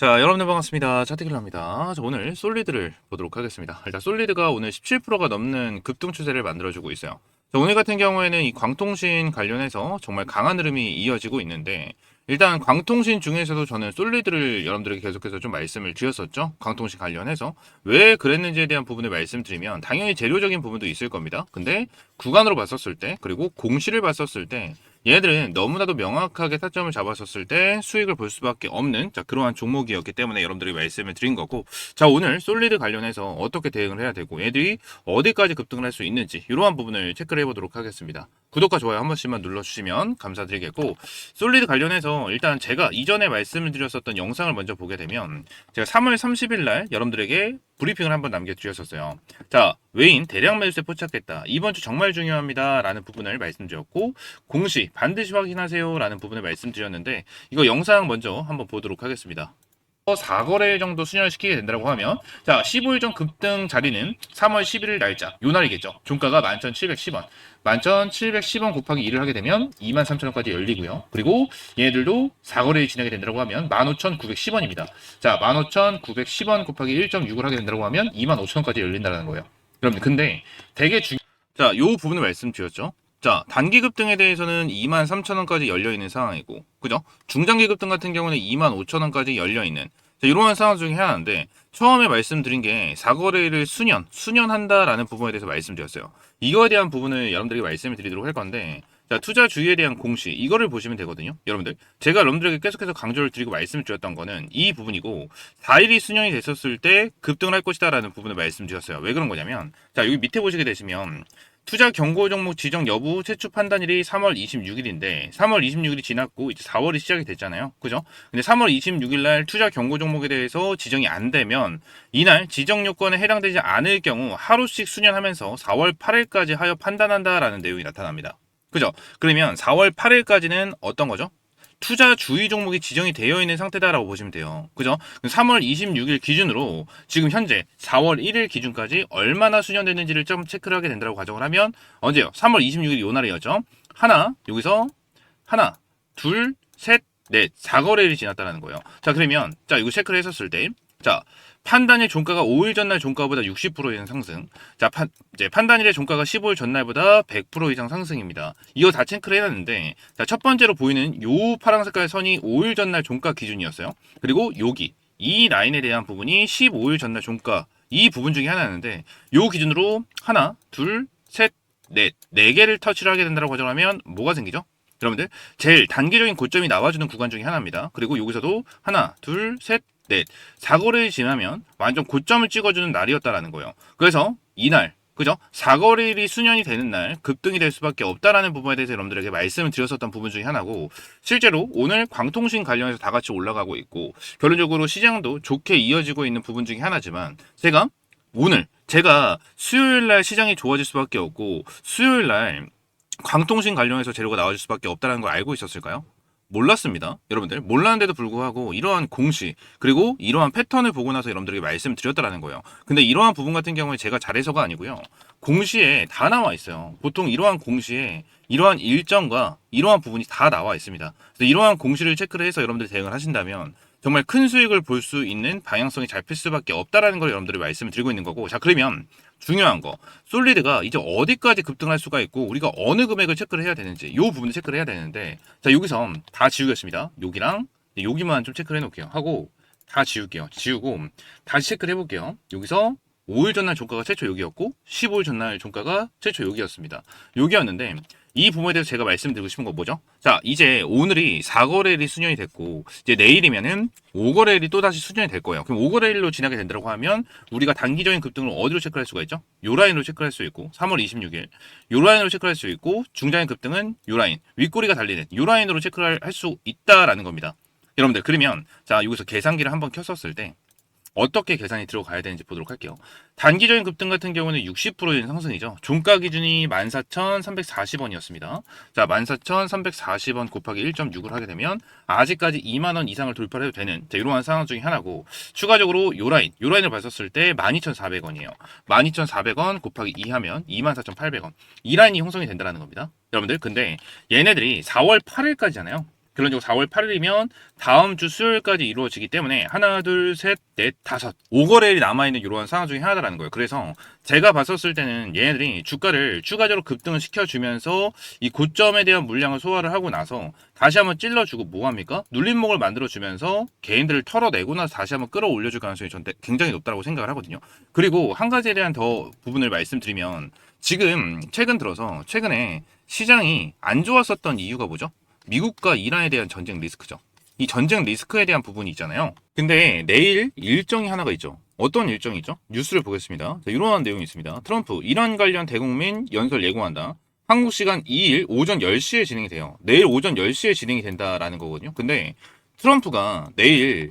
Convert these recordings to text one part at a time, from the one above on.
자, 여러분들 반갑습니다. 차트킬러입니다. 자, 오늘 솔리드를 보도록 하겠습니다. 일단 솔리드가 오늘 17%가 넘는 급등 추세를 만들어주고 있어요. 자, 오늘 같은 경우에는 이 광통신 관련해서 정말 강한 흐름이 이어지고 있는데, 일단 광통신 중에서도 저는 솔리드를 여러분들에게 계속해서 좀 말씀을 드렸었죠. 광통신 관련해서 왜 그랬는지에 대한 부분을 말씀드리면 당연히 재료적인 부분도 있을 겁니다. 근데 구간으로 봤었을 때, 그리고 공시를 봤었을 때 얘들은 너무나도 명확하게 타점을 잡았었을 때 수익을 볼 수밖에 없는 그러한 종목이었기 때문에 여러분들이 말씀을 드린 거고, 자, 오늘 솔리드 관련해서 어떻게 대응을 해야 되고 얘들이 어디까지 급등을 할 수 있는지 이러한 부분을 체크를 해보도록 하겠습니다. 구독과 좋아요 한 번씩만 눌러주시면 감사드리겠고, 솔리드 관련해서 일단 제가 이전에 말씀을 드렸었던 영상을 먼저 보게 되면 제가 3월 30일 날 여러분들에게 브리핑을 한번 남겨드렸었어요. 자, 외인 대량 매수세 포착했다. 이번 주 정말 중요합니다. 라는 부분을 말씀드렸고, 공시 반드시 확인하세요. 라는 부분을 말씀드렸는데, 이거 영상 먼저 한번 보도록 하겠습니다. 4거래 정도 순혈시키게 된다고 하면, 자, 15일 전 급등 자리는 3월 11일 날짜, 요 날이겠죠. 종가가 11,710원. 11,710원 곱하기 2를 하게 되면 23,000원까지 열리고요. 그리고 얘네들도 4거래를 진행하게 된다고 하면 15,910원입니다. 자, 15,910원 곱하기 1.6을 하게 된다고 하면 25,000원까지 열린다는 거예요. 여러분, 근데 되게 자, 요 부분을 말씀드렸죠. 자, 단기 급등에 대해서는 23,000원까지 열려있는 상황이고, 그죠? 중장기 급등 같은 경우는 25,000원까지 열려있는, 자, 이러한 상황 중에 하나인데, 처음에 말씀드린 게 사거래를 수년한다라는 부분에 대해서 말씀드렸어요. 이거에 대한 부분을 여러분들에게 말씀을 드리도록 할 건데, 자, 투자 주의에 대한 공시, 이거를 보시면 되거든요. 여러분들, 제가 여러분들에게 계속해서 강조를 드리고 말씀을 드렸던 거는 이 부분이고, 4일이 수년이 됐었을 때 급등을 할 것이다라는 부분을 말씀드렸어요. 왜 그런 거냐면, 자, 여기 밑에 보시게 되시면, 투자 경고 종목 지정 여부 최초 판단일이 3월 26일인데 3월 26일이 지났고 이제 4월이 시작이 됐잖아요. 그죠? 근데 3월 26일 날 투자 경고 종목에 대해서 지정이 안 되면 이날 지정 요건에 해당되지 않을 경우 하루씩 수년하면서 4월 8일까지 하여 판단한다라는 내용이 나타납니다. 그죠? 그러면 4월 8일까지는 어떤 거죠? 투자 주의 종목이 지정이 되어 있는 상태다라고 보시면 돼요. 그죠? 3월 26일 기준으로 지금 현재 4월 1일 기준까지 얼마나 수년됐는지를 좀 체크를 하게 된다고 가정을 하면 언제요? 3월 26일이 요 날이었죠. 여기서 하나, 둘, 셋, 넷, 4거래일이 지났다는 거예요. 자, 그러면 자, 이거 체크를 했었을 때 자, 판단일 종가가 5일 전날 종가보다 60% 이상 상승. 자, 이제 판단일의 종가가 15일 전날보다 100% 이상 상승입니다. 이거 다 체크를 해놨는데, 자, 첫 번째로 보이는 요 파란 색깔 선이 5일 전날 종가 기준이었어요. 그리고 여기 이 라인에 대한 부분이 15일 전날 종가, 이 부분 중에 하나였는데, 요 기준으로 하나, 둘, 셋, 넷, 네 개를 터치를 하게 된다고 가정하면 뭐가 생기죠? 여러분들, 제일 단기적인 고점이 나와주는 구간 중에 하나입니다. 그리고 여기서도 하나, 둘, 셋, 넷, 4거래일 지나면 완전 고점을 찍어주는 날이었다라는 거예요. 그래서 이날, 그죠? 4거래일이 수년이 되는 날 급등이 될 수밖에 없다라는 부분에 대해서 여러분들에게 말씀을 드렸었던 부분 중에 하나고, 실제로 오늘 광통신 관련해서 다 같이 올라가고 있고 결론적으로 시장도 좋게 이어지고 있는 부분 중에 하나지만, 제가 수요일 날 시장이 좋아질 수밖에 없고 수요일 날 광통신 관련해서 재료가 나와줄 수밖에 없다는 걸 알고 있었을까요? 몰랐습니다. 여러분들 몰랐는데도 불구하고 이러한 공시 그리고 이러한 패턴을 보고 나서 여러분들에게 말씀드렸다라는 거예요. 근데 이러한 부분 같은 경우에 제가 잘해서가 아니고요. 공시에 다 나와 있어요. 보통 이러한 공시에 이러한 일정과 이러한 부분이 다 나와 있습니다. 그래서 이러한 공시를 체크를 해서 여러분들이 대응을 하신다면 정말 큰 수익을 볼 수 있는 방향성이 잡힐 수밖에 없다라는 걸 여러분들이 말씀을 드리고 있는 거고, 자, 그러면 중요한 거, 솔리드가 이제 어디까지 급등할 수가 있고 우리가 어느 금액을 체크를 해야 되는지 이 부분을 체크를 해야 되는데, 자, 여기서 다 지우겠습니다. 여기랑 여기만 좀 체크를 해놓을게요. 하고 다 지울게요. 지우고 다시 체크를 해볼게요. 여기서 5일 전날 종가가 최초 여기였고 15일 전날 종가가 최초 여기였습니다. 여기였는데 이 부분에 대해서 제가 말씀드리고 싶은 건 뭐죠? 자, 이제 오늘이 4거래일이 수년이 됐고 이제 내일이면은 5거래일이 또다시 수년이 될 거예요. 그럼 5거래일로 지나게 된다고 하면 우리가 단기적인 급등을 어디로 체크할 수가 있죠? 요 라인으로 체크할 수 있고 3월 26일 요 라인으로 체크할 수 있고, 중장기 급등은 요 라인, 윗꼬리가 달리는 요 라인으로 체크를 할 수 있다라는 겁니다. 여러분들, 그러면 자, 여기서 계산기를 한번 켰었을 때 어떻게 계산이 들어가야 되는지 보도록 할게요. 단기적인 급등 같은 경우는 60%인 상승이죠. 종가 기준이 14,340원이었습니다. 자, 14,340원 곱하기 1.6을 하게 되면 아직까지 2만원 이상을 돌파를 해도 되는, 자, 이러한 상황 중에 하나고, 추가적으로 요 라인을 봤었을 때 12,400원이에요. 12,400원 곱하기 2 하면 24,800원. 이 라인이 형성이 된다는 겁니다. 여러분들, 근데 얘네들이 4월 8일까지잖아요. 결론적으로 4월 8일이면 다음 주 수요일까지 이루어지기 때문에 하나, 둘, 셋, 넷, 다섯 5거래일이 남아있는 이러한 상황 중에 하나다라는 거예요. 그래서 제가 봤었을 때는 얘네들이 주가를 추가적으로 급등을 시켜주면서 이 고점에 대한 물량을 소화를 하고 나서 다시 한번 찔러주고 뭐합니까? 눌림목을 만들어주면서 개인들을 털어내고 나서 다시 한번 끌어올려줄 가능성이 전 굉장히 높다고 생각을 하거든요. 그리고 한 가지에 대한 더 부분을 말씀드리면 지금 최근에 시장이 안 좋았었던 이유가 뭐죠? 미국과 이란에 대한 전쟁 리스크죠. 이 전쟁 리스크에 대한 부분이 있잖아요. 근데 내일 일정이 하나가 있죠. 어떤 일정이죠? 뉴스를 보겠습니다. 자, 이러한 내용이 있습니다. 트럼프, 이란 관련 대국민 연설 예고한다. 한국 시간 2일 오전 10시에 진행이 돼요. 내일 오전 10시에 진행이 된다라는 거거든요. 근데 트럼프가 내일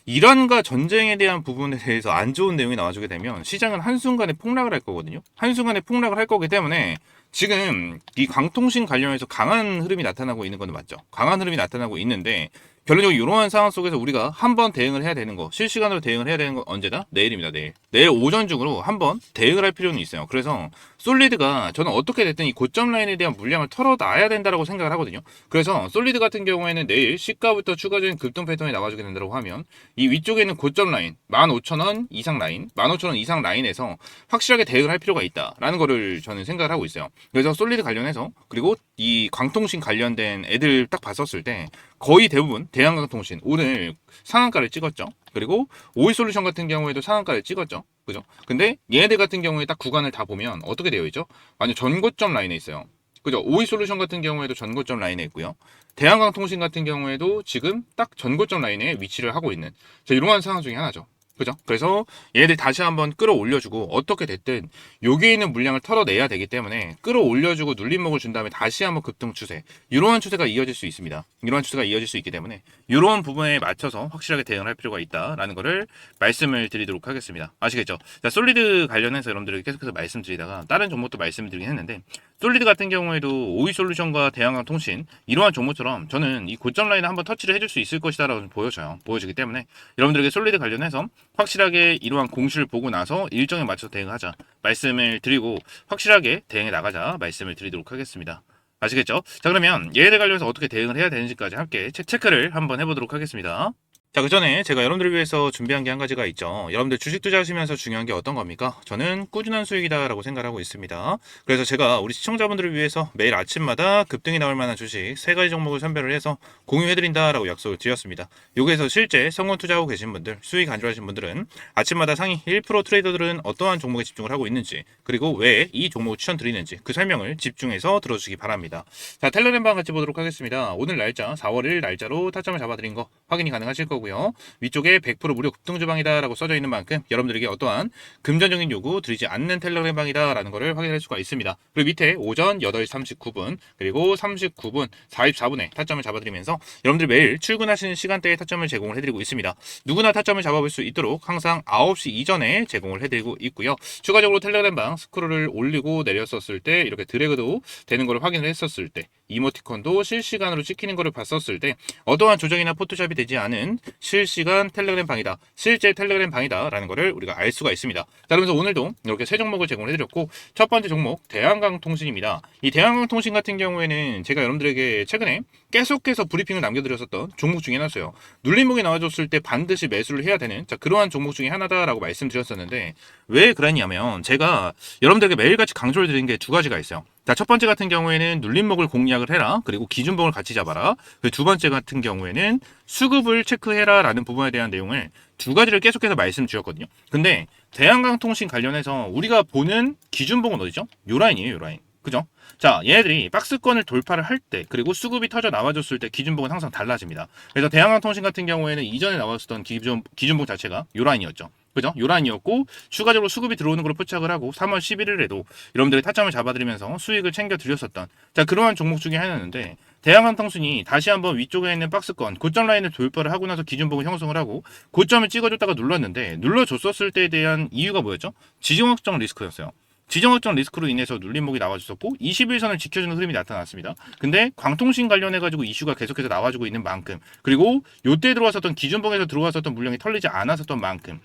이란과 전쟁에 대한 부분에 대해서 안 좋은 내용이 나와주게 되면 시장은 한순간에 폭락을 할 거거든요. 한순간에 폭락을 할 거기 때문에 지금 이 광통신 관련해서 강한 흐름이 나타나고 있는 건 맞죠. 강한 흐름이 나타나고 있는데 결론적으로 이러한 상황 속에서 우리가 한번 대응을 해야 되는 거, 실시간으로 대응을 해야 되는 건 언제다? 내일입니다. 내일 오전 중으로 한번 대응을 할 필요는 있어요. 그래서 솔리드가 저는 어떻게 됐든 이 고점 라인에 대한 물량을 털어놔야 된다고 생각을 하거든요. 그래서 솔리드 같은 경우에는 내일 시가부터 추가적인 급등 패턴이 나와주게 된다고 하면 이 위쪽에 있는 고점 라인 15,000원 이상 라인 15,000원 이상 라인에서 확실하게 대응을 할 필요가 있다라는 거를 저는 생각을 하고 있어요. 그래서 솔리드 관련해서 그리고 이 광통신 관련된 애들 딱 봤었을 때 거의 대부분 대한광통신 오늘 상한가를 찍었죠. 그리고 오이솔루션 같은 경우에도 상한가를 찍었죠. 그죠? 근데 얘네들 같은 경우에 딱 구간을 다 보면 어떻게 되어 있죠? 완전 전고점 라인에 있어요. 그죠? 오이솔루션 같은 경우에도 전고점 라인에 있고요. 대한광통신 같은 경우에도 지금 딱 전고점 라인에 위치를 하고 있는 이러한 상황 중에 하나죠. 그죠? 그래서 얘네들 다시 한번 끌어올려주고 어떻게 됐든 여기에 있는 물량을 털어내야 되기 때문에 끌어올려주고 눌림목을 준 다음에 다시 한번 급등 추세 이러한 추세가 이어질 수 있습니다. 이러한 추세가 이어질 수 있기 때문에 이러한 부분에 맞춰서 확실하게 대응을 할 필요가 있다라는 거를 말씀을 드리도록 하겠습니다. 아시겠죠? 자, 솔리드 관련해서 여러분들에게 계속해서 말씀드리다가 다른 종목도 말씀드리긴 했는데 솔리드 같은 경우에도 오이솔루션과 대한광통신 이러한 종목처럼 저는 이 고점 라인을 한번 터치를 해줄 수 있을 것이다라고 보여지기 때문에 여러분들에게 솔리드 관련해서 확실하게 이러한 공시를 보고 나서 일정에 맞춰서 대응하자 말씀을 드리고 확실하게 대응해 나가자 말씀을 드리도록 하겠습니다. 아시겠죠? 자, 그러면 얘네들 관련해서 어떻게 대응을 해야 되는지까지 함께 체크를 한번 해보도록 하겠습니다. 자, 그 전에 제가 여러분들을 위해서 준비한 게 한 가지가 있죠. 여러분들 주식 투자하시면서 중요한 게 어떤 겁니까? 저는 꾸준한 수익이다라고 생각하고 있습니다. 그래서 제가 우리 시청자분들을 위해서 매일 아침마다 급등이 나올 만한 주식 3가지 종목을 선별을 해서 공유해드린다라고 약속을 드렸습니다. 여기에서 실제 성공 투자하고 계신 분들, 수익 안 좋아하신 분들은 아침마다 상위 1% 트레이더들은 어떠한 종목에 집중을 하고 있는지, 그리고 왜 이 종목을 추천드리는지 그 설명을 집중해서 들어주시기 바랍니다. 자, 텔레그램방 같이 보도록 하겠습니다. 오늘 날짜 4월 1일 날짜로 타점을 잡아드린 거 확인이 가능하실 거고요. 위쪽에 100% 무료 급등 주방이다 라고 써져 있는 만큼 여러분들에게 어떠한 금전적인 요구 드리지 않는 텔레그램 방이다 라는 것을 확인할 수가 있습니다. 그리고 밑에 오전 8시 39분 그리고 39분 44분에 타점을 잡아드리면서 여러분들이 매일 출근하시는 시간대에 타점을 제공을 해드리고 있습니다. 누구나 타점을 잡아볼 수 있도록 항상 9시 이전에 제공을 해드리고 있고요. 추가적으로 텔레그램 방 스크롤을 올리고 내렸었을 때 이렇게 드래그도 되는 것을 확인을 했었을 때 이모티콘도 실시간으로 찍히는 것을 봤었을 때 어떠한 조정이나 포토샵이 되지 않은 실시간 텔레그램 방이다. 실제 텔레그램 방이다. 라는 것을 우리가 알 수가 있습니다. 자, 그러면서 오늘도 이렇게 세 종목을 제공을 해드렸고 첫 번째 종목 대한광통신입니다. 이 대한광통신 같은 경우에는 제가 여러분들에게 최근에 계속해서 브리핑을 남겨드렸었던 종목 중에 하나였어요. 눌림목이 나와줬을 때 반드시 매수를 해야 되는 그러한 종목 중에 하나다라고 말씀드렸었는데 왜 그랬냐면 제가 여러분들에게 매일같이 강조를 드린 게 두 가지가 있어요. 자, 첫 번째 같은 경우에는 눌림목을 공략을 해라. 그리고 기준봉을 같이 잡아라. 그리고 두 번째 같은 경우에는 수급을 체크해라 라는 부분에 대한 내용을 두 가지를 계속해서 말씀드렸거든요. 근데 대한광통신 관련해서 우리가 보는 기준봉은 어디죠? 요 라인이에요, 요 라인. 그죠? 자, 얘네들이 박스권을 돌파를 할 때 그리고 수급이 터져 나와줬을 때 기준봉은 항상 달라집니다. 그래서 대한광통신 같은 경우에는 이전에 나왔었던 기준봉 자체가 요 라인이었죠. 그죠? 요 라인이었고 추가적으로 수급이 들어오는 걸로 포착을 하고 3월 11일에도 여러분들이 타점을 잡아드리면서 수익을 챙겨드렸었던 그러한 종목 중에 하나였는데 대한광통신이 다시 한번 위쪽에 있는 박스권 고점 라인을 돌파를 하고 나서 기준봉을 형성을 하고 고점을 찍어줬다가 눌렀는데 눌러줬었을 때에 대한 이유가 뭐였죠? 지정학적 리스크였어요. 지정학적 리스크로 인해서 눌림목이 나와줬었고 21선을 지켜주는 흐름이 나타났습니다. 근데 광통신 관련해가지고 이슈가 계속해서 나와주고 있는 만큼 그리고 요때 들어왔었던 기준봉에서 들어왔었던 물량이 털리지 않았었던 만큼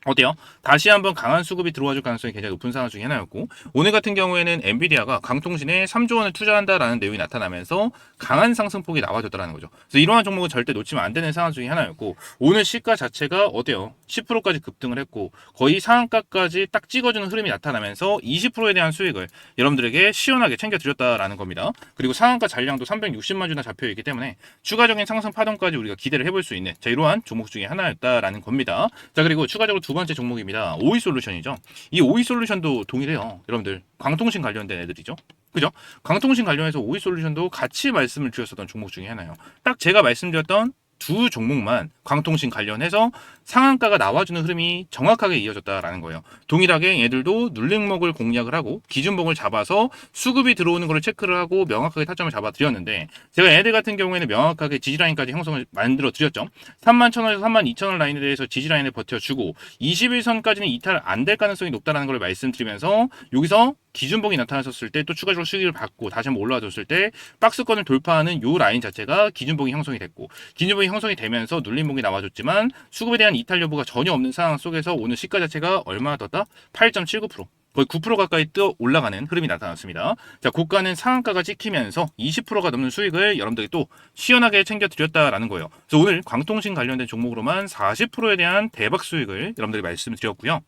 어때요? 다시 한번 강한 수급이 들어와줄 가능성이 굉장히 높은 상황 중에 하나였고, 오늘 같은 경우에는 엔비디아가 강통신에 3조 원을 투자한다라는 내용이 나타나면서 강한 상승폭이 나와줬다는 거죠. 그래서 이러한 종목은 절대 놓치면 안 되는 상황 중에 하나였고, 오늘 시가 자체가 어때요? 10%까지 급등을 했고, 거의 상한가까지 딱 찍어주는 흐름이 나타나면서 20%에 대한 수익을 여러분들에게 시원하게 챙겨드렸다라는 겁니다. 그리고 상한가 잔량도 360만 주나 잡혀있기 때문에 추가적인 상승 파동까지 우리가 기대를 해볼 수 있는, 자, 이러한 종목 중에 하나였다라는 겁니다. 자, 그리고 추가적으로 두 번째 종목입니다. 오이솔루션이죠. 이 오이솔루션도 동일해요. 여러분들 광통신 관련된 애들이죠. 그죠? 광통신 관련해서 오이솔루션도 같이 말씀을 드렸었던 종목 중에 하나예요. 딱 제가 말씀드렸던 두 종목만 광통신 관련해서 상한가가 나와주는 흐름이 정확하게 이어졌다라는 거예요. 동일하게 얘들도 눌림목을 공략을 하고 기준목을 잡아서 수급이 들어오는 것을 체크를 하고 명확하게 타점을 잡아 드렸는데, 제가 얘들 같은 경우에는 명확하게 지지라인까지 형성을 만들어 드렸죠. 31,000원에서 32,000원 라인에 대해서 지지라인을 버텨주고 21선까지는 이탈 안 될 가능성이 높다는 걸 말씀드리면서, 여기서 기준봉이 나타났었을 때 또 추가적으로 수익을 받고 다시 한번 올라와줬을 때 박스권을 돌파하는 요 라인 자체가 기준봉이 형성이 됐고, 기준봉이 형성이 되면서 눌림봉이 나와줬지만 수급에 대한 이탈 여부가 전혀 없는 상황 속에서 오늘 시가 자체가 얼마나 떴다? 8.79%. 거의 9% 가까이 떠 올라가는 흐름이 나타났습니다. 자, 고가는 상한가가 찍히면서 20%가 넘는 수익을 여러분들이 또 시원하게 챙겨드렸다라는 거예요. 그래서 오늘 광통신 관련된 종목으로만 40%에 대한 대박 수익을 여러분들이 말씀드렸고요.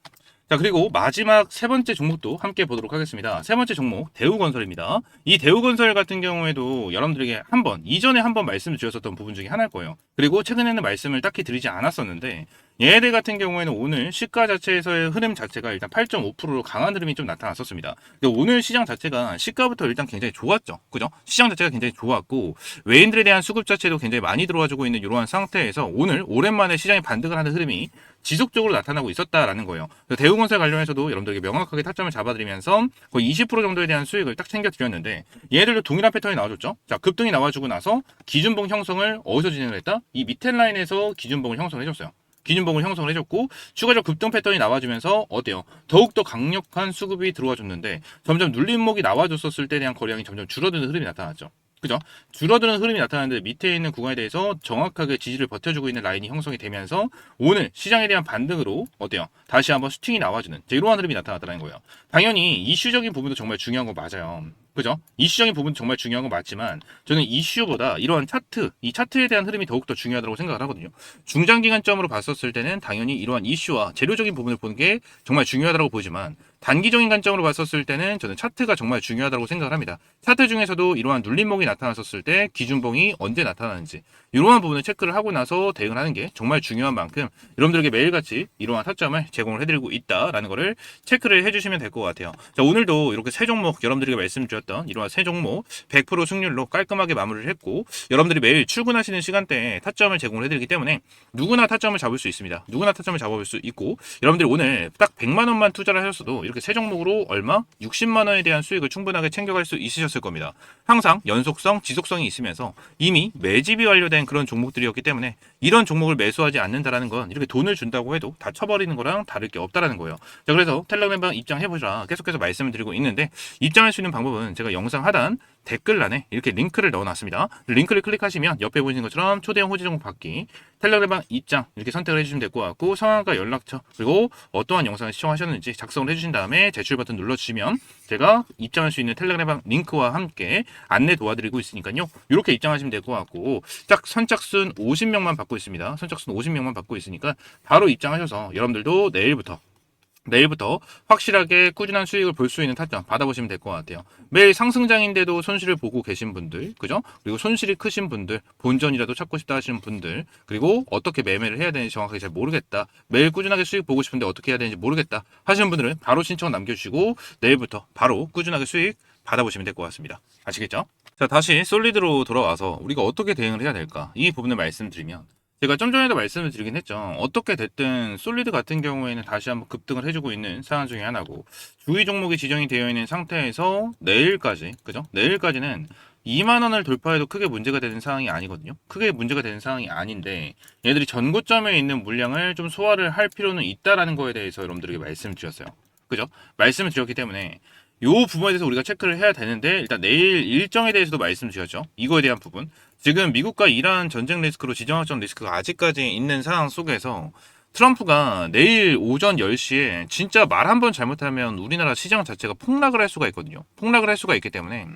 자, 그리고 마지막 세 번째 종목도 함께 보도록 하겠습니다. 세 번째 종목 대우건설입니다. 이 대우건설 같은 경우에도 여러분들에게 이전에 한번 말씀을 드렸었던 부분 중에 하나일 거예요. 그리고 최근에는 말씀을 딱히 드리지 않았었는데, 얘네들 같은 경우에는 오늘 시가 자체에서의 흐름 자체가 일단 8.5%로 강한 흐름이 좀 나타났었습니다. 오늘 시장 자체가 시가부터 일단 굉장히 좋았죠. 그죠? 시장 자체가 굉장히 좋았고, 외인들에 대한 수급 자체도 굉장히 많이 들어와주고 있는 이러한 상태에서 오늘 오랜만에 시장이 반등을 하는 흐름이 지속적으로 나타나고 있었다라는 거예요. 대우건설 관련해서도 여러분들에게 명확하게 타점을 잡아드리면서 거의 20% 정도에 대한 수익을 딱 챙겨드렸는데, 얘들도 동일한 패턴이 나와줬죠. 자, 급등이 나와주고 나서 기준봉 형성을 어디서 진행을 했다? 이 밑에 라인에서 기준봉을 형성을 해줬어요. 기준봉을 형성을 해줬고, 추가적 급등 패턴이 나와주면서 어때요? 더욱더 강력한 수급이 들어와줬는데, 점점 눌림목이 나와줬었을 때에 대한 거래량이 점점 줄어드는 흐름이 나타났죠. 그죠? 줄어드는 흐름이 나타나는데 밑에 있는 구간에 대해서 정확하게 지지를 버텨주고 있는 라인이 형성이 되면서 오늘 시장에 대한 반등으로 어때요? 다시 한번 슈팅이 나와주는 이러한 흐름이 나타났다는 거예요. 당연히 이슈적인 부분도 정말 중요한 거 맞아요. 그죠? 이슈적인 부분 정말 중요한 건 맞지만, 저는 이슈보다 이러한 차트, 이 차트에 대한 흐름이 더욱더 중요하다고 생각을 하거든요. 중장기관점으로 봤었을 때는 당연히 이러한 이슈와 재료적인 부분을 보는 게 정말 중요하다고 보지만, 단기적인 관점으로 봤었을 때는 저는 차트가 정말 중요하다고 생각을 합니다. 차트 중에서도 이러한 눌림목이 나타났었을 때 기준봉이 언제 나타나는지 이러한 부분을 체크를 하고 나서 대응을 하는 게 정말 중요한 만큼 여러분들에게 매일같이 이러한 타점을 제공을 해드리고 있다라는 거를 체크를 해주시면 될 것 같아요. 자, 오늘도 이렇게 세 종목 여러분들에게 말씀드렸던 이러한 세 종목 100% 승률로 깔끔하게 마무리를 했고, 여러분들이 매일 출근하시는 시간대에 타점을 제공을 해드리기 때문에 누구나 타점을 잡을 수 있습니다. 누구나 타점을 잡아볼 수 있고, 여러분들이 오늘 딱 100만 원만 투자를 하셨어도 이렇게 세 종목으로 얼마? 60만 원에 대한 수익을 충분하게 챙겨갈 수 있으셨을 겁니다. 항상 연속성, 지속성이 있으면서 이미 매집이 완료된 그런 종목들이었기 때문에 이런 종목을 매수하지 않는다라는 건 이렇게 돈을 준다고 해도 다 쳐버리는 거랑 다를 게 없다라는 거예요. 자, 그래서 텔레그램방 입장해보자 계속해서 말씀을 드리고 있는데, 입장할 수 있는 방법은 제가 영상 하단 댓글란에 이렇게 링크를 넣어놨습니다. 링크를 클릭하시면 옆에 보시는 것처럼 초대형 호재 정보 받기, 텔레그램방 입장 이렇게 선택을 해주시면 될 것 같고, 성함과 연락처 그리고 어떠한 영상을 시청하셨는지 작성을 해주신 다음에 제출 버튼 눌러주시면 제가 입장할 수 있는 텔레그램방 링크와 함께 안내 도와드리고 있으니까요. 이렇게 입장하시면 될 것 같고, 딱 선착순 50명만 받고 있습니다. 선착순 50명만 받고 있으니까 바로 입장하셔서 여러분들도 내일부터 확실하게 꾸준한 수익을 볼 수 있는 타점 받아보시면 될 것 같아요. 매일 상승장인데도 손실을 보고 계신 분들, 그죠? 그리고 손실이 크신 분들, 본전이라도 찾고 싶다 하시는 분들, 그리고 어떻게 매매를 해야 되는지 정확하게 잘 모르겠다, 매일 꾸준하게 수익 보고 싶은데 어떻게 해야 되는지 모르겠다 하시는 분들은 바로 신청 남겨주시고 내일부터 바로 꾸준하게 수익 받아보시면 될 것 같습니다. 아시겠죠? 자, 다시 솔리드로 돌아와서 우리가 어떻게 대응을 해야 될까? 이 부분을 말씀드리면, 제가 좀 전에도 말씀을 드리긴 했죠. 어떻게 됐든 솔리드 같은 경우에는 다시 한번 급등을 해주고 있는 상황 중에 하나고, 주의 종목이 지정이 되어 있는 상태에서 내일까지, 그죠? 내일까지는 2만 원을 돌파해도 크게 문제가 되는 상황이 아니거든요. 크게 문제가 되는 상황이 아닌데, 얘들이 전고점에 있는 물량을 좀 소화를 할 필요는 있다라는 거에 대해서 여러분들에게 말씀을 드렸어요. 그죠? 말씀을 드렸기 때문에 요 부분에 대해서 우리가 체크를 해야 되는데, 일단 내일 일정에 대해서도 말씀드렸죠. 이거에 대한 부분. 지금 미국과 이란 전쟁 리스크로 지정학적 리스크가 아직까지 있는 상황 속에서 트럼프가 내일 오전 10시에 진짜 말 한 번 잘못하면 우리나라 시장 자체가 폭락을 할 수가 있거든요. 폭락을 할 수가 있기 때문에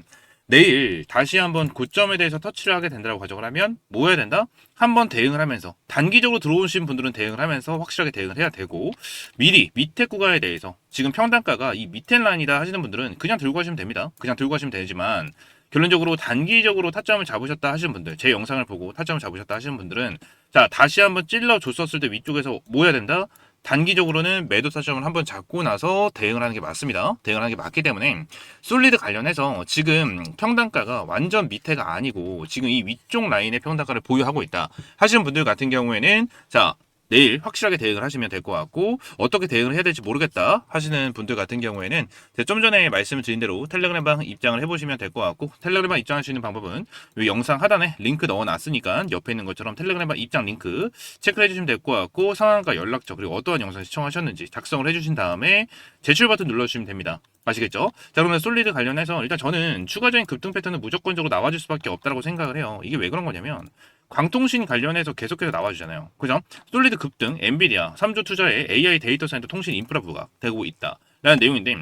내일 다시 한번 고점에 대해서 터치를 하게 된다고 가정을 하면 뭐 해야 된다? 한번 대응을 하면서 단기적으로 들어오신 분들은 대응을 하면서 확실하게 대응을 해야 되고, 미리 밑에 구간에 대해서 지금 평단가가 이 밑에 라인이다 하시는 분들은 그냥 들고 가시면 됩니다. 그냥 들고 가시면 되지만 결론적으로 단기적으로 타점을 잡으셨다 하시는 분들, 제 영상을 보고 타점을 잡으셨다 하시는 분들은 자, 다시 한번 찔러 줬었을 때 위쪽에서 뭐 해야 된다? 단기적으로는 매도 타점을 한번 잡고 나서 대응을 하는 게 맞습니다. 대응을 하는 게 맞기 때문에 솔리드 관련해서 지금 평단가가 완전 밑에가 아니고 지금 이 위쪽 라인의 평단가를 보유하고 있다 하시는 분들 같은 경우에는 자, 내일 확실하게 대응을 하시면 될 것 같고, 어떻게 대응을 해야 될지 모르겠다 하시는 분들 같은 경우에는 제가 좀 전에 말씀을 드린 대로 텔레그램방 입장을 해보시면 될 것 같고, 텔레그램방 입장할 수 있는 방법은 이 영상 하단에 링크 넣어놨으니까 옆에 있는 것처럼 텔레그램방 입장 링크 체크를 해주시면 될 것 같고, 상황과 연락처 그리고 어떠한 영상 시청하셨는지 작성을 해주신 다음에 제출 버튼 눌러주시면 됩니다. 아시겠죠? 자, 그러면 솔리드 관련해서 일단 저는 추가적인 급등 패턴은 무조건적으로 나와줄 수밖에 없다고 생각을 해요. 이게 왜 그런 거냐면 광통신 관련해서 계속해서 나와주잖아요. 그죠? 솔리드 급등, 엔비디아, 3조 투자에 AI 데이터 센터 통신 인프라 부각 되고 있다 라는 내용인데,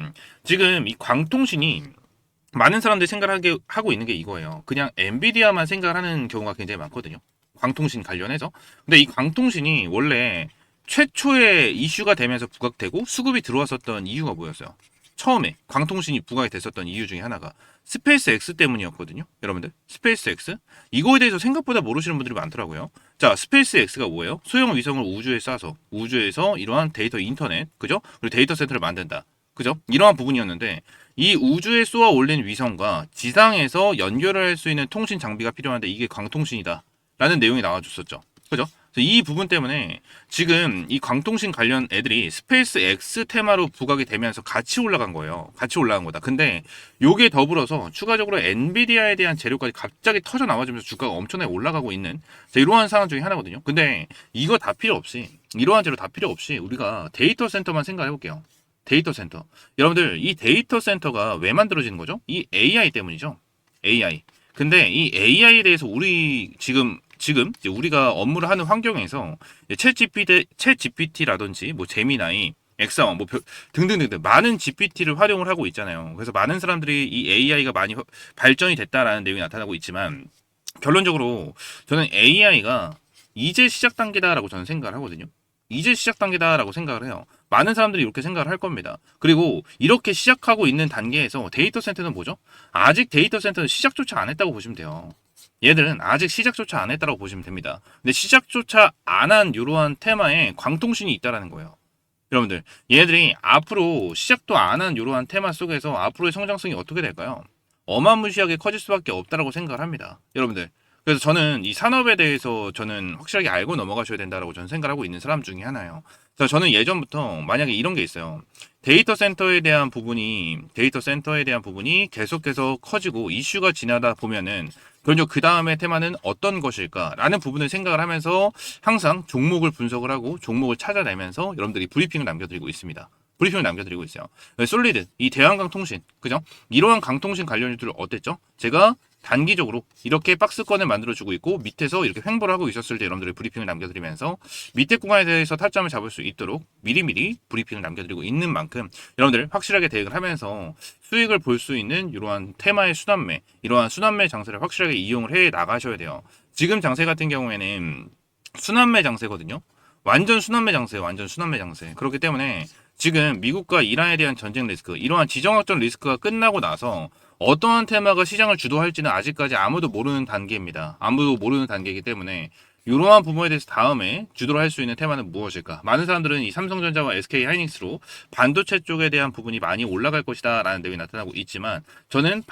지금 이 광통신이 많은 사람들이 생각하고 있는 게 이거예요. 그냥 엔비디아만 생각하는 경우가 굉장히 많거든요. 광통신 관련해서. 근데 이 광통신이 원래 최초에 이슈가 되면서 부각되고 수급이 들어왔었던 이유가 뭐였어요? 처음에 광통신이 부각이 됐었던 이유 중에 하나가 스페이스 X 때문이었거든요. 여러분들, 스페이스 X? 이거에 대해서 생각보다 모르시는 분들이 많더라고요. 자, 스페이스 X가 뭐예요? 소형 위성을 우주에 쏴서 우주에서 이러한 데이터 인터넷, 그죠? 그리고 데이터 센터를 만든다. 그죠? 이러한 부분이었는데, 이 우주에 쏘아 올린 위성과 지상에서 연결을 할 수 있는 통신 장비가 필요한데 이게 광통신이다 라는 내용이 나와줬었죠. 그죠? 이 부분 때문에 지금 이 광통신 관련 애들이 스페이스 X 테마로 부각이 되면서 같이 올라간 거예요. 같이 올라간 거다. 근데 요게 더불어서 추가적으로 엔비디아에 대한 재료까지 갑자기 터져 나와주면서 주가가 엄청나게 올라가고 있는 이러한 상황 중에 하나거든요. 근데 이거 다 필요 없이, 이러한 재료 다 필요 없이 우리가 데이터 센터만 생각해 볼게요. 데이터 센터. 여러분들, 이 데이터 센터가 왜 만들어지는 거죠? 이 AI 때문이죠. AI. 근데 이 AI에 대해서 우리 지금 이제 우리가 업무를 하는 환경에서 챗 GPT라든지 뭐 제미나이, 엑사원 뭐 등등등등 많은 GPT를 활용을 하고 있잖아요. 그래서 많은 사람들이 이 AI가 많이 발전이 됐다라는 내용이 나타나고 있지만, 결론적으로 저는 AI가 이제 시작 단계다라고 저는 생각을 하거든요. 이제 시작 단계다라고 생각을 해요. 많은 사람들이 이렇게 생각을 할 겁니다. 그리고 이렇게 시작하고 있는 단계에서 데이터 센터는 뭐죠? 아직 데이터 센터는 시작조차 안 했다고 보시면 돼요. 얘들은 아직 시작조차 안 했다고 보시면 됩니다. 근데 시작조차 안 한 이러한 테마에 광통신이 있다라는 거예요. 여러분들, 얘네들이 앞으로 시작도 안 한 이러한 테마 속에서 앞으로의 성장성이 어떻게 될까요? 어마무시하게 커질 수밖에 없다라고 생각을 합니다. 여러분들, 그래서 저는 이 산업에 대해서 저는 확실하게 알고 넘어가셔야 된다라고 저는 생각을 하고 있는 사람 중에 하나예요. 그래서 저는 예전부터 만약에 이런 게 있어요. 데이터 센터에 대한 부분이 계속해서 커지고 이슈가 지나다 보면은 그런요, 그 다음에 테마는 어떤 것일까라는 부분을 생각을 하면서 항상 종목을 분석을 하고 종목을 찾아내면서 여러분들이 브리핑을 남겨드리고 있습니다. 브리핑을 남겨드리고 있어요. 솔리드, 이 대한강통신, 그죠? 이러한 강통신 관련주들 어땠죠? 제가 단기적으로 이렇게 박스권을 만들어주고 있고 밑에서 이렇게 횡보를 하고 있었을 때 여러분들의 브리핑을 남겨드리면서 밑에 구간에 대해서 타점을 잡을 수 있도록 미리미리 브리핑을 남겨드리고 있는 만큼 여러분들 확실하게 대응을 하면서 수익을 볼 수 있는 이러한 테마의 순환매, 이러한 순환매 장세를 확실하게 이용을 해 나가셔야 돼요. 지금 장세 같은 경우에는 순환매 장세거든요. 완전 순환매 장세예요. 완전 순환매 장세. 그렇기 때문에 지금 미국과 이란에 대한 전쟁 리스크, 이러한 지정학적 리스크가 끝나고 나서 어떠한 테마가 시장을 주도할지는 아직까지 아무도 모르는 단계입니다. 아무도 모르는 단계이기 때문에 이러한 부분에 대해서 다음에 주도를 할 수 있는 테마는 무엇일까? 많은 사람들은 이 삼성전자와 SK 하이닉스로 반도체 쪽에 대한 부분이 많이 올라갈 것이다 라는 내용이 나타나고 있지만, 저는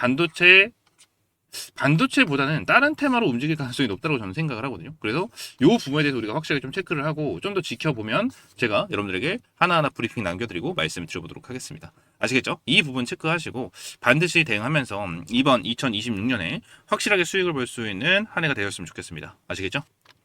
반도체보다는 다른 테마로 움직일 가능성이 높다고 저는 생각을 하거든요. 그래서 이 부분에 대해서 우리가 확실하게 좀 체크를 하고 좀 더 지켜보면 제가 여러분들에게 하나하나 브리핑 남겨드리고 말씀을 드려보도록 하겠습니다. 아시겠죠? 이 부분 체크하시고 반드시 대응하면서 이번 2026년에 확실하게 수익을 볼 수 있는 한 해가 되었으면 좋겠습니다. 아시겠죠?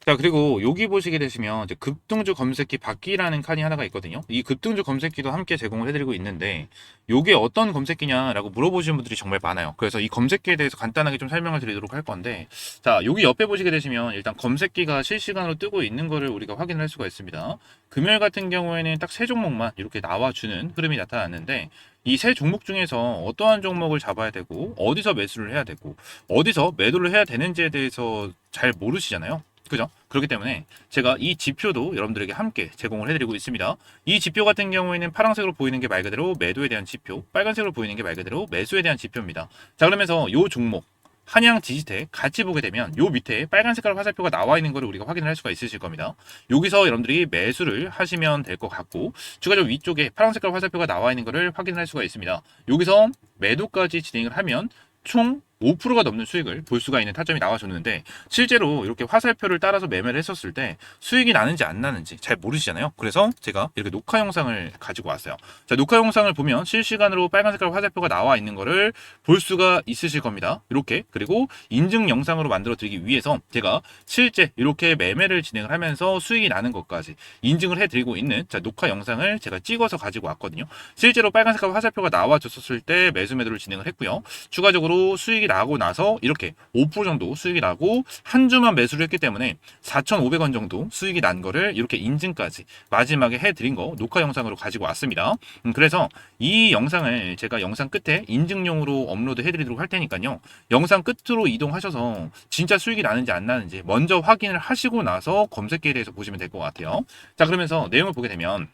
자, 그리고 여기 보시게 되시면 이제 급등주 검색기 받기라는 칸이 하나가 있거든요. 이 급등주 검색기도 함께 제공을 해드리고 있는데 요게 어떤 검색기냐라고 물어보시는 분들이 정말 많아요. 그래서 이 검색기에 대해서 간단하게 좀 설명을 드리도록 할 건데, 자, 여기 옆에 보시게 되시면 일단 검색기가 실시간으로 뜨고 있는 거를 우리가 확인을 할 수가 있습니다. 금요일 같은 경우에는 딱 세 종목만 이렇게 나와주는 흐름이 나타났는데, 이 세 종목 중에서 어떠한 종목을 잡아야 되고 어디서 매수를 해야 되고 어디서 매도를 해야 되는지에 대해서 잘 모르시잖아요. 그죠? 그렇기 때문에 제가 이 지표도 여러분들에게 함께 제공을 해드리고 있습니다. 이 지표 같은 경우에는 파란색으로 보이는 게 말 그대로 매도에 대한 지표, 빨간색으로 보이는 게 말 그대로 매수에 대한 지표입니다. 자, 그러면서 요 종목 한양 디지텍 같이 보게 되면 요 밑에 빨간 색깔 화살표가 나와 있는 거를 우리가 확인을 할 수가 있으실 겁니다. 여기서 여러분들이 매수를 하시면 될 것 같고, 추가적으로 위쪽에 파란 색깔 화살표가 나와 있는 거를 확인을 할 수가 있습니다. 여기서 매도까지 진행을 하면 총 5%가 넘는 수익을 볼 수가 있는 타점이 나와줬는데, 실제로 이렇게 화살표를 따라서 매매를 했었을 때 수익이 나는지 안 나는지 잘 모르시잖아요. 그래서 제가 이렇게 녹화 영상을 가지고 왔어요. 자, 녹화 영상을 보면 실시간으로 빨간 색깔 화살표가 나와 있는 거를 볼 수가 있으실 겁니다. 이렇게. 그리고 인증 영상으로 만들어 드리기 위해서 제가 실제 이렇게 매매를 진행을 하면서 수익이 나는 것까지 인증을 해드리고 있는, 자, 녹화 영상을 제가 찍어서 가지고 왔거든요. 실제로 빨간 색깔 화살표가 나와줬었을 때 매수 매도를 진행을 했고요. 추가적으로 수익이 나고 나서 이렇게 5% 정도 수익이 나고 한 주만 매수를 했기 때문에 4,500원 정도 수익이 난 거를 이렇게 인증까지 마지막에 해드린 거 녹화 영상으로 가지고 왔습니다. 그래서 이 영상을 제가 영상 끝에 인증용으로 업로드 해드리도록 할 테니까요. 영상 끝으로 이동하셔서 진짜 수익이 나는지 안 나는지 먼저 확인을 하시고 나서 검색기에 대해서 보시면 될 것 같아요. 자, 그러면서 내용을 보게 되면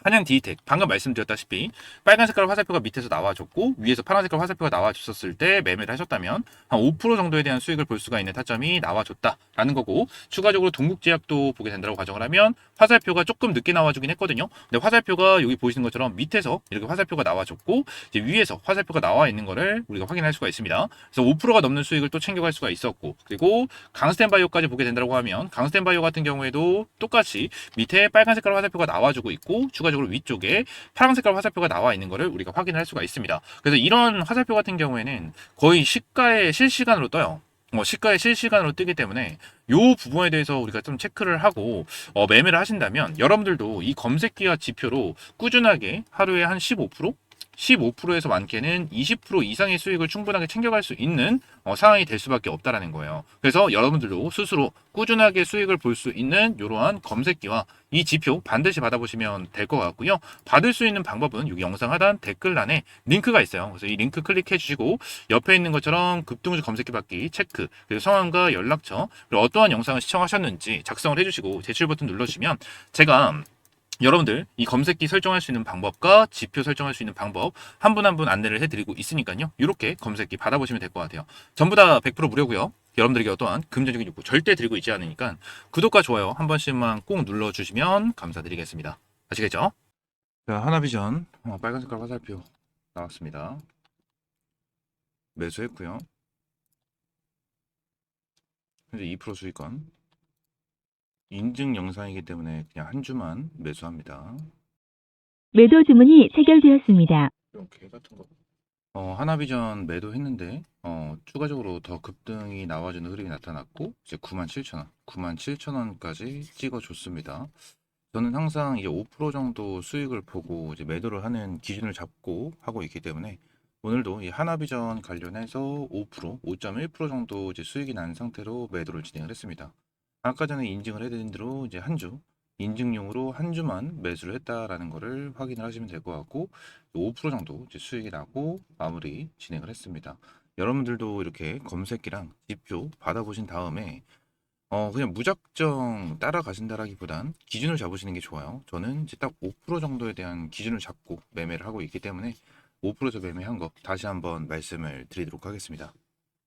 한양 디지텍 방금 말씀드렸다시피 빨간 색깔 화살표가 밑에서 나와줬고 위에서 파란 색깔 화살표가 나와줬었을 때 매매를 하셨다면 한 5% 정도에 대한 수익을 볼 수가 있는 타점이 나와줬다라는 거고, 추가적으로 동국제약도 보게 된다고 가정을 하면 화살표가 조금 늦게 나와주긴 했거든요. 근데 화살표가 여기 보시는 것처럼 밑에서 이렇게 화살표가 나와줬고 이제 위에서 화살표가 나와 있는 거를 우리가 확인할 수가 있습니다. 그래서 5%가 넘는 수익을 또 챙겨갈 수가 있었고, 그리고 강스텐바이오까지 보게 된다고 하면 강스텐바이오 같은 경우에도 똑같이 밑에 빨간 색깔 화살표가 나와주고 있고 추가적으로 위쪽에 파란 색깔 화살표가 나와 있는 거를 우리가 확인할 수가 있습니다. 그래서 이런 화살표 같은 경우에는 거의 시가에 실시간으로 떠요. 시가에 실시간으로 뜨기 때문에 이 부분에 대해서 우리가 좀 체크를 하고 매매를 하신다면 여러분들도 이 검색기와 지표로 꾸준하게 하루에 한 15%? 15%에서 많게는 20% 이상의 수익을 충분하게 챙겨갈 수 있는 상황이 될 수밖에 없다라는 거예요. 그래서 여러분들도 스스로 꾸준하게 수익을 볼 수 있는 이러한 검색기와 이 지표 반드시 받아보시면 될 것 같고요. 받을 수 있는 방법은 여기 영상 하단 댓글란에 링크가 있어요. 그래서 이 링크 클릭해 주시고 옆에 있는 것처럼 급등주 검색기 받기 체크, 그리고 성함과 연락처, 그리고 어떠한 영상을 시청하셨는지 작성을 해주시고 제출 버튼 눌러주시면 제가 여러분들 이 검색기 설정할 수 있는 방법과 지표 설정할 수 있는 방법 한 분 한 분 안내를 해드리고 있으니까요. 이렇게 검색기 받아보시면 될 것 같아요. 전부 다 100% 무료고요. 여러분들에게 어떠한 금전적인 욕구 절대 드리고 있지 않으니까 구독과 좋아요 한 번씩만 꼭 눌러주시면 감사드리겠습니다. 아시겠죠? 자, 하나비전 빨간 색깔 화살표 나왔습니다. 매수했고요. 현재 2% 수익권. 인증 영상이기 때문에 그냥 한 주만 매수합니다. 매도 주문이 체결되었습니다. 이렇게 같은 거. 하나비전 매도했는데 추가적으로 더 급등이 나와주는 흐름이 나타났고 이제 97,000원, 97,000원까지 찍어줬습니다. 저는 항상 이제 5% 정도 수익을 보고 이제 매도를 하는 기준을 잡고 하고 있기 때문에 오늘도 이 하나비전 관련해서 5%, 5.1% 정도 이제 수익이 난 상태로 매도를 진행을 했습니다. 아까 전에 인증을 해드린 대로 이제 한 주, 인증용으로 한 주만 매수를 했다라는 거를 확인을 하시면 될 것 같고 5% 정도 이제 수익이 나고 마무리 진행을 했습니다. 여러분들도 이렇게 검색기랑 지표 받아보신 다음에 그냥 무작정 따라가신다라기보단 기준을 잡으시는 게 좋아요. 저는 이제 딱 5% 정도에 대한 기준을 잡고 매매를 하고 있기 때문에 5%에서 매매한 거 다시 한번 말씀을 드리도록 하겠습니다.